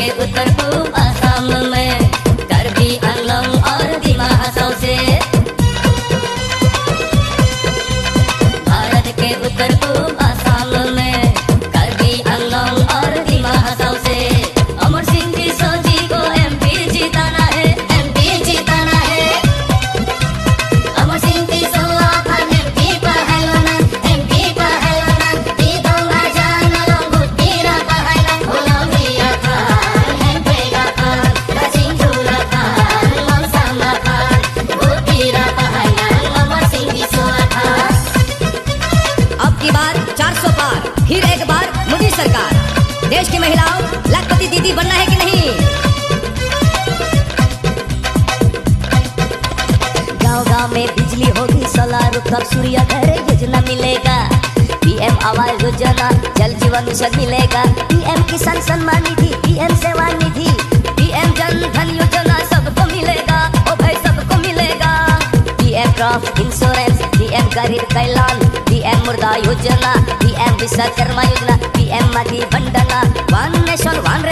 के उत्तर पूर्व असम में कार्बी आंगलोंग और दिमा हासाओ से, भारत के उत्तर पूर्व असम में कार्बी आंगलोंग और दिमा हासाओ से अमर सिंह जी को एमपी जिताना है, एमपी जिताना है। अमर सिंह की सोलाखान एमपी पहलवान, एमपी पहलवान दीदों आजान लोग तीरा पहलवान होलौरिया खान एमपी खान बसिंग झूला खान मौसमा खान वो तीरा पहलवान अमर सिंह की सोलाखान। अब की बार 400 पार, फिर एक बार मोदी सरकार। देश की महिलाओं लाखपति दीदी बनना है कि नहीं? गांव-गांव में बिजली होगी, सोलर रूफटॉप सूर्य घर योजना मिलेगा। पीएम आवास योजना, जल जीवन मिशन मिलेगा। पीएम किसान सम्मान निधि, पीएम सेवा निधि, पीएम जन धन योजना सबको मिलेगा, ओ भाई सबको मिलेगा। पीएम क्रॉप इंश्योरेंस, पीएम गरीब कल्याण, पीएम मुर्दा योजना, पीएम विश्वकर्मा योजना, पीएम माटी बंडना, वन नेशन वन